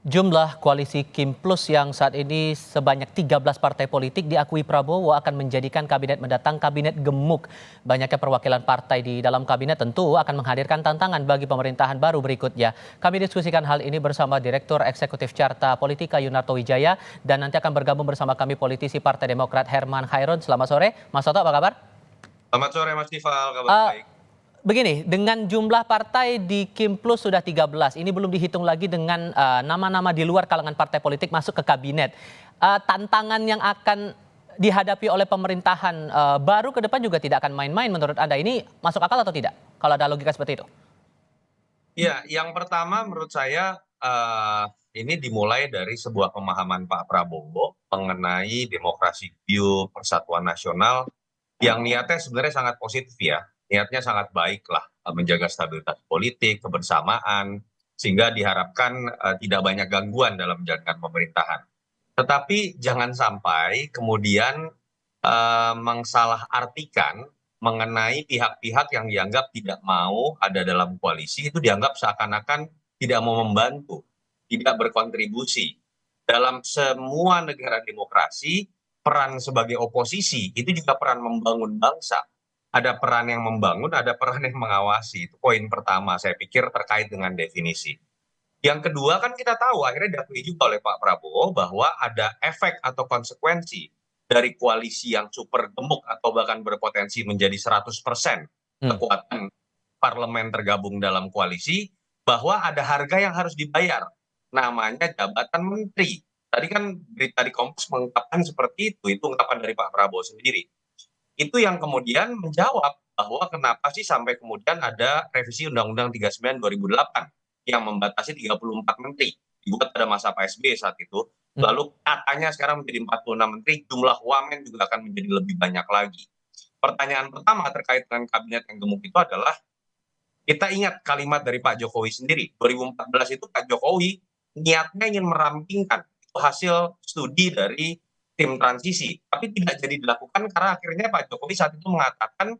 Jumlah koalisi Kim Plus yang saat ini sebanyak 13 partai politik diakui Prabowo akan menjadikan kabinet mendatang kabinet gemuk. Banyaknya perwakilan partai di dalam kabinet tentu akan menghadirkan tantangan bagi pemerintahan baru berikutnya. Kami diskusikan hal ini bersama Direktur Eksekutif Carta Politika Yunarto Wijaya dan nanti akan bergabung bersama kami politisi Partai Demokrat Herman Khairun. Selamat sore, Mas Toto, apa kabar? Selamat sore Mas Tifal, kabar Eh, baik. Begini, dengan jumlah partai di Kim Plus sudah 13, ini belum dihitung lagi dengan nama-nama di luar kalangan partai politik masuk ke kabinet. Tantangan yang akan dihadapi oleh pemerintahan baru ke depan juga tidak akan main-main menurut Anda. Ini masuk akal atau tidak? Kalau ada logika seperti itu. Ya, yang pertama menurut saya ini dimulai dari sebuah pemahaman Pak Prabowo mengenai demokrasi view persatuan nasional yang niatnya sebenarnya sangat positif ya. Niatnya sangat baik lah, menjaga stabilitas politik, kebersamaan, sehingga diharapkan tidak banyak gangguan dalam menjalankan pemerintahan. Tetapi jangan sampai kemudian mengsalah-artikan mengenai pihak-pihak yang dianggap tidak mau ada dalam koalisi itu dianggap seakan-akan tidak mau membantu, tidak berkontribusi. Dalam semua negara demokrasi, peran sebagai oposisi itu juga peran membangun bangsa. Ada peran yang membangun, ada peran yang mengawasi. Itu poin pertama saya pikir terkait dengan definisi. Yang kedua kan kita tahu akhirnya diakui juga oleh Pak Prabowo bahwa ada efek atau konsekuensi dari koalisi yang super gemuk atau bahkan berpotensi menjadi 100% Hmm. kekuatan parlemen tergabung dalam koalisi, bahwa ada harga yang harus dibayar, namanya jabatan menteri. Tadi kan berita di Kompas mengungkapkan seperti itu ungkapan dari Pak Prabowo sendiri. Itu yang kemudian menjawab bahwa kenapa sih sampai kemudian ada revisi Undang-Undang 39 2008 yang membatasi 34 menteri. Dibuat pada masa Pak SBY saat itu. Mhm. Lalu katanya sekarang menjadi 46 menteri, jumlah wamen juga akan menjadi lebih banyak lagi. Pertanyaan pertama terkait dengan kabinet yang gemuk itu adalah, kita ingat kalimat dari Pak Jokowi sendiri. 2014 itu Pak Jokowi niatnya ingin merampingkan. Itu hasil studi dari tim transisi. Tapi tidak jadi dilakukan karena akhirnya Pak Jokowi saat itu mengatakan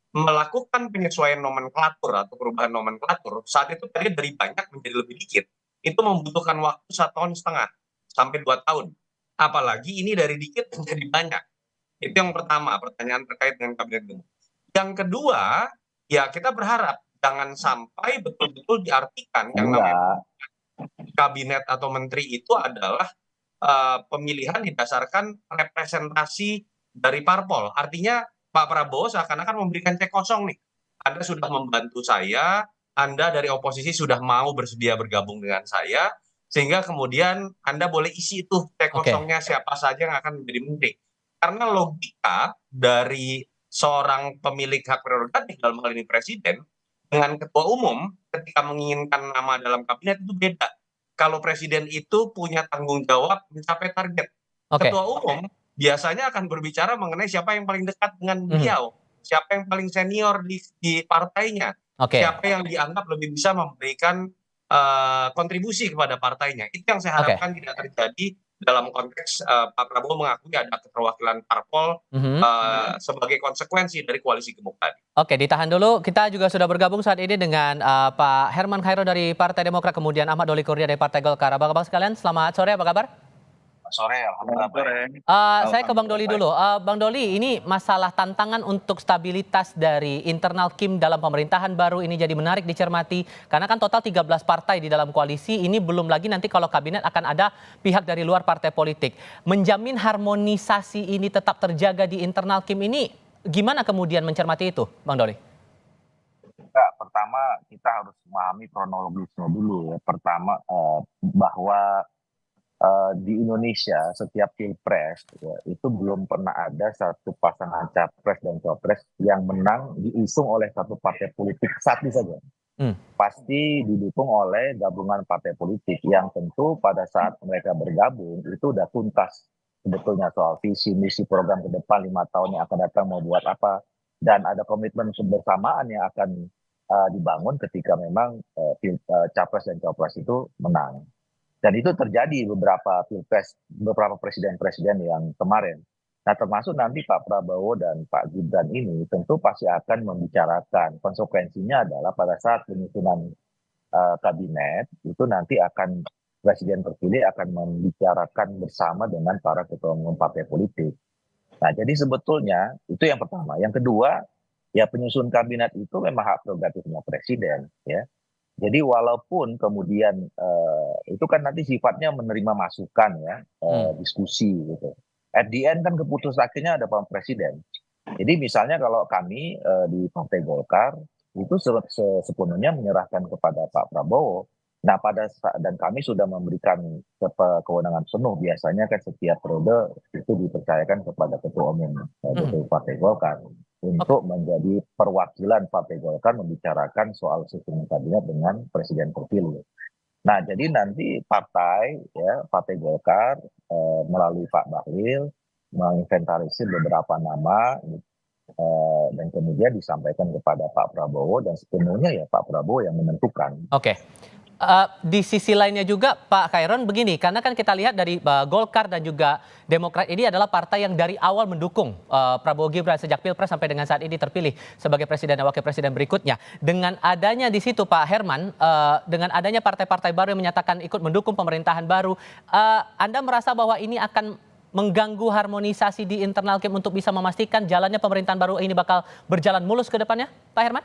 melakukan penyesuaian nomenklatur atau perubahan nomenklatur saat itu tadi dari banyak menjadi lebih dikit. Itu membutuhkan waktu 1,5 tahun sampai 2 tahun. Apalagi ini dari dikit menjadi banyak. Itu yang pertama, pertanyaan terkait dengan kabinet gemuk. Yang kedua, ya kita berharap jangan sampai betul-betul diartikan yang namanya Enggak, kabinet atau menteri itu adalah pemilihan didasarkan representasi dari parpol. Artinya Pak Prabowo seakan-akan memberikan cek kosong nih. Anda sudah membantu saya, Anda dari oposisi sudah mau bersedia bergabung dengan saya, sehingga kemudian Anda boleh isi itu cek Oke. kosongnya siapa saja yang akan menjadi menteri. Karena logika dari seorang pemilik hak prerogatif dalam hal ini presiden dengan ketua umum ketika menginginkan nama dalam kabinet itu beda. Kalau presiden itu punya tanggung jawab mencapai target. Oke. Ketua umum biasanya akan berbicara mengenai siapa yang paling dekat dengan Mhm. beliau, siapa yang paling senior di partainya, Oke. siapa yang dianggap lebih bisa memberikan kontribusi kepada partainya. Itu yang saya Oke. harapkan tidak terjadi dalam konteks Pak Prabowo mengakui ada keterwakilan parpol Mhm. sebagai konsekuensi dari koalisi gemuk tadi. Oke, ditahan dulu. Kita juga sudah bergabung saat ini dengan Pak Herman Khairul dari Partai Demokrat, kemudian Ahmad Doli Kurnia dari Partai Golkar. Abang-abang sekalian, selamat sore, apa kabar? sore alhamdulillah baik. Saya ke Bang Doli dulu. Bang Doli, ini masalah tantangan untuk stabilitas dari internal Kim dalam pemerintahan baru ini jadi menarik dicermati. Karena kan total 13 partai di dalam koalisi, ini belum lagi nanti kalau kabinet akan ada pihak dari luar partai politik. Menjamin harmonisasi ini tetap terjaga di internal Kim ini, gimana kemudian mencermati itu, Bang Doli? Enggak, pertama kita harus memahami kronologisnya dulu ya. Pertama bahwa di Indonesia setiap pilpres ya, itu belum pernah ada satu pasangan capres dan cawapres yang menang diusung oleh satu partai politik satu saja. Hmm. Pasti didukung oleh gabungan partai politik yang tentu pada saat mereka bergabung itu udah tuntas sebetulnya soal visi misi program ke depan 5 tahun yang akan datang mau buat apa, dan ada komitmen kebersamaan yang akan dibangun ketika memang capres dan cawapres itu menang. Dan itu terjadi beberapa pilpres, beberapa presiden-presiden yang kemarin. Nah, termasuk nanti Pak Prabowo dan Pak Gibran ini tentu pasti akan membicarakan konsekuensinya adalah pada saat penyusunan kabinet itu nanti akan presiden terpilih akan membicarakan bersama dengan para ketua umum partai politik. Nah, jadi sebetulnya itu yang pertama. Yang kedua, ya penyusun kabinet itu memang hak prerogatifnya presiden, ya. Jadi walaupun kemudian itu kan nanti sifatnya menerima masukan ya, Hmm. diskusi gitu. At the end kan keputusan akhirnya ada Pak Presiden. Jadi misalnya kalau kami di Partai Golkar itu sepenuhnya menyerahkan kepada Pak Prabowo. Nah dan kami sudah memberikan kewenangan penuh biasanya kan setiap periode itu dipercayakan kepada Ketua Umum Hmm. DPP Partai Golkar Oke. untuk menjadi perwakilan Partai Golkar membicarakan soal susunan kabinet dengan presiden terpilih. Nah, jadi nanti Partai Golkar melalui Pak Bahlil menginventarisir beberapa nama dan kemudian disampaikan kepada Pak Prabowo dan sepenuhnya ya Pak Prabowo yang menentukan. Oke. Di sisi lainnya juga Pak Khairon begini, karena kan kita lihat dari Golkar dan juga Demokrat ini adalah partai yang dari awal mendukung Prabowo Gibran sejak Pilpres sampai dengan saat ini terpilih sebagai presiden dan wakil presiden berikutnya. Dengan adanya di situ Pak Herman, dengan adanya partai-partai baru yang menyatakan ikut mendukung pemerintahan baru, Anda merasa bahwa ini akan mengganggu harmonisasi di internal Kim untuk bisa memastikan jalannya pemerintahan baru ini bakal berjalan mulus ke depannya, Pak Herman?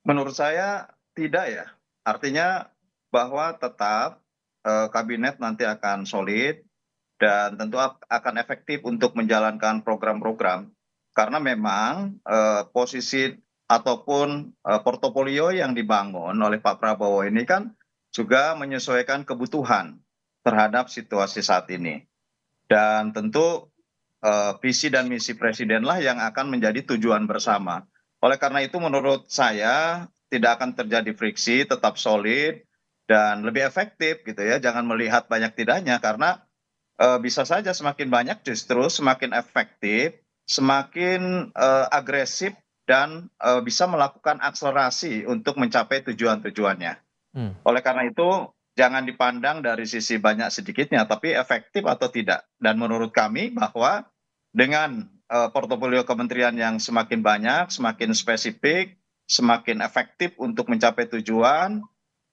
Menurut saya tidak ya. Artinya bahwa tetap kabinet nanti akan solid dan tentu akan efektif untuk menjalankan program-program. Karena memang posisi ataupun portofolio yang dibangun oleh Pak Prabowo ini kan juga menyesuaikan kebutuhan terhadap situasi saat ini. Dan tentu visi dan misi presidenlah yang akan menjadi tujuan bersama. Oleh karena itu menurut saya tidak akan terjadi friksi, tetap solid dan lebih efektif gitu ya. Jangan melihat banyak tidaknya karena bisa saja semakin banyak justru semakin efektif, semakin agresif dan bisa melakukan akselerasi untuk mencapai tujuan-tujuannya. Hmm. Oleh karena itu jangan dipandang dari sisi banyak sedikitnya, tapi efektif atau tidak. Dan menurut kami bahwa dengan portofolio kementerian yang semakin banyak, semakin spesifik, semakin efektif untuk mencapai tujuan,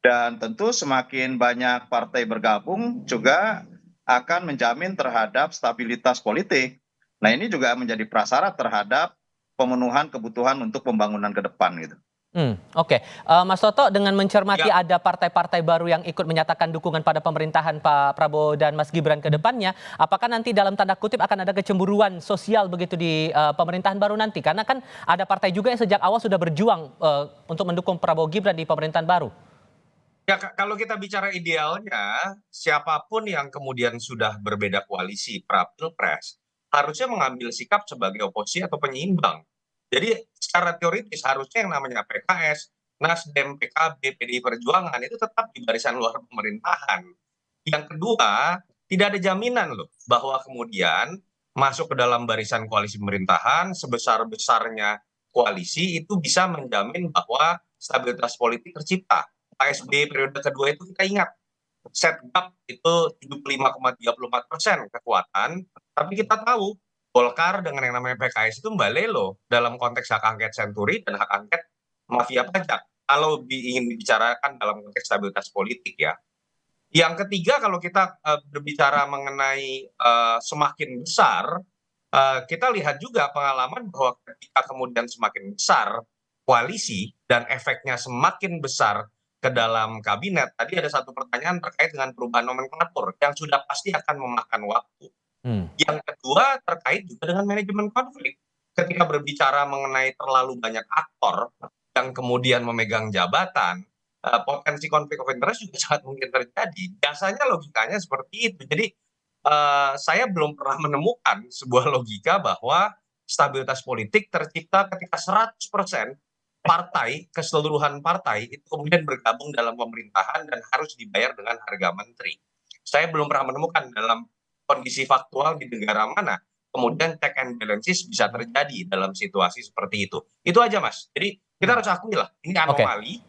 dan tentu semakin banyak partai bergabung juga akan menjamin terhadap stabilitas politik. Nah ini juga menjadi prasyarat terhadap pemenuhan kebutuhan untuk pembangunan ke depan gitu. Oke. Mas Toto, dengan mencermati Ya. ada partai-partai baru yang ikut menyatakan dukungan pada pemerintahan Pak Prabowo dan Mas Gibran ke depannya, apakah nanti dalam tanda kutip akan ada kecemburuan sosial begitu di pemerintahan baru nanti? Karena kan ada partai juga yang sejak awal sudah berjuang untuk mendukung Prabowo Gibran di pemerintahan baru. Ya, kalau kita bicara idealnya, siapapun yang kemudian sudah berbeda koalisi pra-pilpres, harusnya mengambil sikap sebagai oposisi atau penyeimbang. Jadi secara teoritis harusnya yang namanya PKS, Nasdem, PKB, PDI Perjuangan itu tetap di barisan luar pemerintahan. Yang kedua, tidak ada jaminan loh bahwa kemudian masuk ke dalam barisan koalisi pemerintahan sebesar-besarnya koalisi itu bisa menjamin bahwa stabilitas politik tercipta. Pak SBY periode kedua itu kita ingat setgap itu 75,34% kekuatan, tapi kita tahu Golkar dengan yang namanya PKS itu balelo dalam konteks hak angket senturi dan hak angket mafia pajak. Kalau ingin dibicarakan dalam konteks stabilitas politik ya. Yang ketiga kalau kita berbicara mengenai semakin besar, kita lihat juga pengalaman bahwa ketika kemudian semakin besar koalisi dan efeknya semakin besar ke dalam kabinet, tadi ada satu pertanyaan terkait dengan perubahan nomenklatur yang sudah pasti akan memakan waktu. Yang kedua terkait juga dengan manajemen konflik. Ketika berbicara mengenai terlalu banyak aktor yang kemudian memegang jabatan, potensi konflik of interest juga sangat mungkin terjadi. Biasanya logikanya seperti itu. Jadi saya belum pernah menemukan sebuah logika bahwa stabilitas politik tercipta ketika 100% partai, keseluruhan partai itu kemudian bergabung dalam pemerintahan dan harus dibayar dengan harga menteri. Saya belum pernah menemukan dalam kondisi faktual di negara mana kemudian check and balances bisa terjadi dalam situasi seperti itu. Itu aja Mas. Jadi kita harus akui lah ini Oke. anomali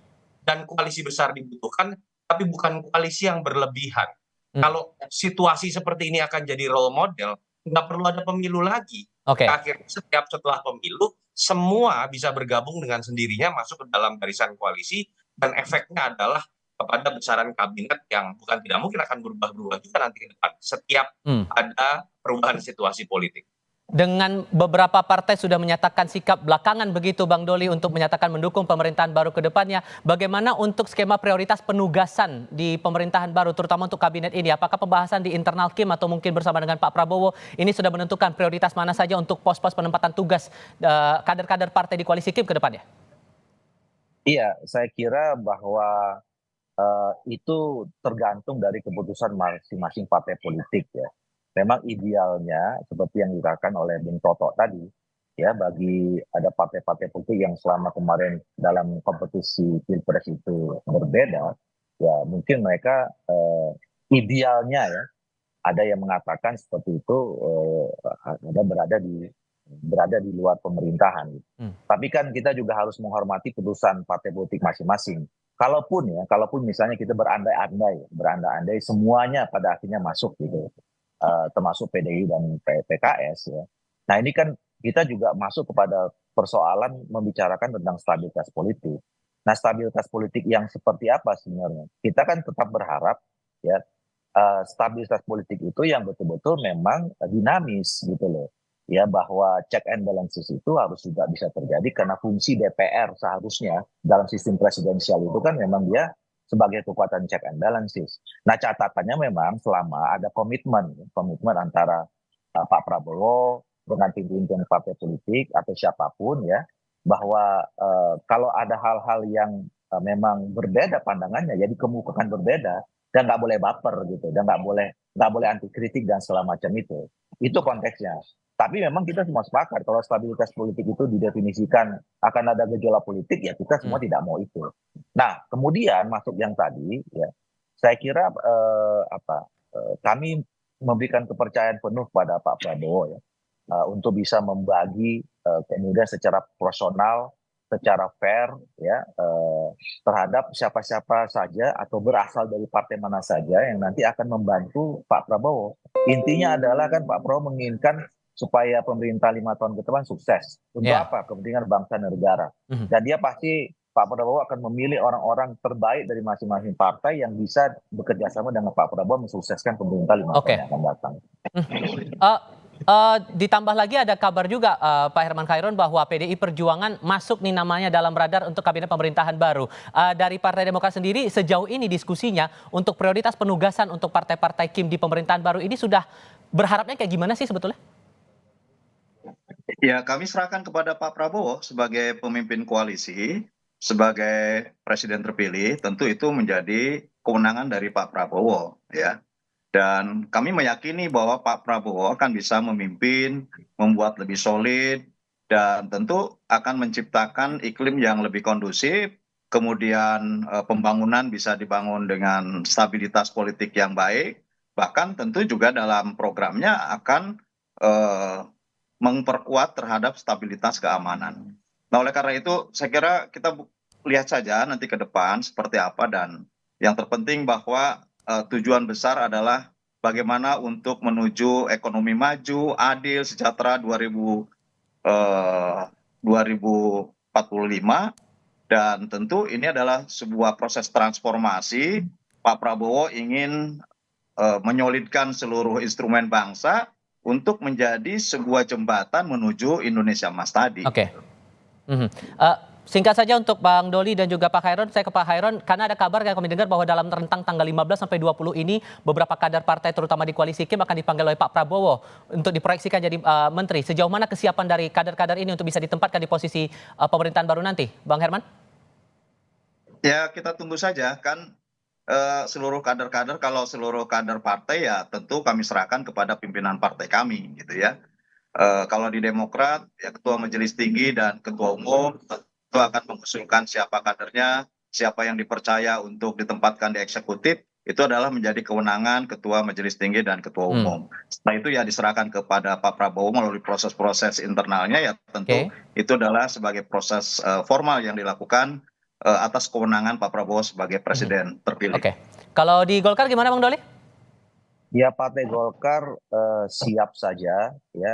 dan koalisi besar dibutuhkan tapi bukan koalisi yang berlebihan. Kalau situasi seperti ini akan jadi role model, nggak perlu ada pemilu lagi. Oke. Akhirnya setelah pemilu, semua bisa bergabung dengan sendirinya masuk ke dalam barisan koalisi dan efeknya adalah kepada besaran kabinet yang bukan tidak mungkin akan berubah-ubah juga nanti ke depan setiap Hmm. ada perubahan situasi politik. Dengan beberapa partai sudah menyatakan sikap belakangan begitu Bang Doli untuk menyatakan mendukung pemerintahan baru ke depannya. Bagaimana untuk skema prioritas penugasan di pemerintahan baru terutama untuk kabinet ini? Apakah pembahasan di internal Kim atau mungkin bersama dengan Pak Prabowo ini sudah menentukan prioritas mana saja untuk pos-pos penempatan tugas kader-kader partai di koalisi Kim ke depannya? Iya, saya kira bahwa itu tergantung dari keputusan masing-masing partai politik ya. Memang idealnya seperti yang dikatakan oleh Bung Toto tadi, ya bagi ada partai-partai politik yang selama kemarin dalam kompetisi pilpres itu berbeda, ya mungkin mereka idealnya ya ada yang mengatakan seperti itu ada berada di luar pemerintahan. Tapi kan kita juga harus menghormati putusan partai politik masing-masing. Kalaupun misalnya kita berandai-andai semuanya pada akhirnya masuk gitu, termasuk PDI dan PKS ya. Nah ini kan kita juga masuk kepada persoalan membicarakan tentang stabilitas politik. Nah stabilitas politik yang seperti apa sebenarnya? Kita kan tetap berharap ya stabilitas politik itu yang betul-betul memang dinamis gitu loh. Ya bahwa check and balances itu harus juga bisa terjadi karena fungsi DPR seharusnya dalam sistem presidensial itu kan memang dia sebagai kekuatan check and balances. Nah catatannya memang selama ada komitmen antara Pak Prabowo dengan pimpinan partai politik atau siapapun ya bahwa kalau ada hal-hal yang memang berbeda pandangannya ya dikemukakan berbeda dan nggak boleh baper gitu dan nggak boleh anti kritik dan segala macam itu konteksnya. Tapi memang kita semua sepakat kalau stabilitas politik itu didefinisikan akan ada gejolak politik ya kita semua tidak mau itu. Nah kemudian masuk yang tadi ya saya kira kami memberikan kepercayaan penuh pada Pak Prabowo ya untuk bisa membagi kemudian secara proporsional secara fair ya terhadap siapa-siapa saja atau berasal dari partai mana saja yang nanti akan membantu Pak Prabowo. Intinya adalah kan Pak Prabowo menginginkan supaya pemerintah 5 tahun ke depan sukses. Untuk Ya. apa? Kepentingan bangsa dan negara. Dan dia pasti Pak Prabowo akan memilih orang-orang terbaik dari masing-masing partai yang bisa bekerja sama dengan Pak Prabowo mensukseskan pemerintah 5 tahun yang akan datang. Ditambah lagi ada kabar juga Pak Herman Khairun bahwa PDI Perjuangan masuk nih namanya dalam radar untuk kabinet pemerintahan baru. Dari Partai Demokrat sendiri sejauh ini diskusinya untuk prioritas penugasan untuk partai-partai Kim di pemerintahan baru ini sudah berharapnya kayak gimana sih sebetulnya? Ya, kami serahkan kepada Pak Prabowo sebagai pemimpin koalisi, sebagai presiden terpilih, tentu itu menjadi kewenangan dari Pak Prabowo, ya. Dan kami meyakini bahwa Pak Prabowo akan bisa memimpin, membuat lebih solid, dan tentu akan menciptakan iklim yang lebih kondusif, kemudian pembangunan bisa dibangun dengan stabilitas politik yang baik, bahkan tentu juga dalam programnya akan memperkuat terhadap stabilitas keamanan. Nah, oleh karena itu, saya kira kita lihat saja nanti ke depan seperti apa dan yang terpenting bahwa tujuan besar adalah bagaimana untuk menuju ekonomi maju, adil, sejahtera 2045 dan tentu ini adalah sebuah proses transformasi. Pak Prabowo ingin menyolidkan seluruh instrumen bangsa untuk menjadi sebuah jembatan menuju Indonesia Emas tadi. Oke. Singkat saja untuk Bang Doli dan juga Pak Khairun, saya ke Pak Khairun karena ada kabar yang kami dengar bahwa dalam rentang tanggal 15 sampai 20 ini beberapa kader partai terutama di koalisi Kim akan dipanggil oleh Pak Prabowo untuk diproyeksikan jadi menteri. Sejauh mana kesiapan dari kader-kader ini untuk bisa ditempatkan di posisi pemerintahan baru nanti, Bang Herman? Ya, kita tunggu saja kan seluruh kader-kader, kalau seluruh kader partai ya tentu kami serahkan kepada pimpinan partai kami gitu ya. Kalau di Demokrat ya ketua majelis tinggi dan ketua umum itu akan mengusulkan siapa kadernya, siapa yang dipercaya untuk ditempatkan di eksekutif, itu adalah menjadi kewenangan ketua majelis tinggi dan ketua umum. Setelah itu ya diserahkan kepada Pak Prabowo melalui proses-proses internalnya ya tentu itu adalah sebagai proses formal yang dilakukan atas kewenangan Pak Prabowo sebagai presiden terpilih. Oke. Kalau di Golkar gimana Bang Doli? Ya Partai Golkar siap saja ya.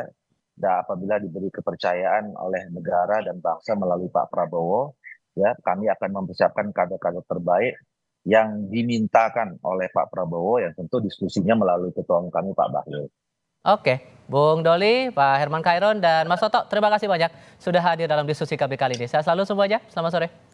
Dan apabila diberi kepercayaan oleh negara dan bangsa melalui Pak Prabowo, ya kami akan mempersiapkan kader-kader terbaik yang dimintakan oleh Pak Prabowo yang tentu diskusinya melalui ketua umum kami Pak Bahlil. Oke, Bung Doli, Pak Herman Khairon, dan Mas Toto, terima kasih banyak sudah hadir dalam diskusi kami kali ini. Sehat selalu semuanya, selamat sore.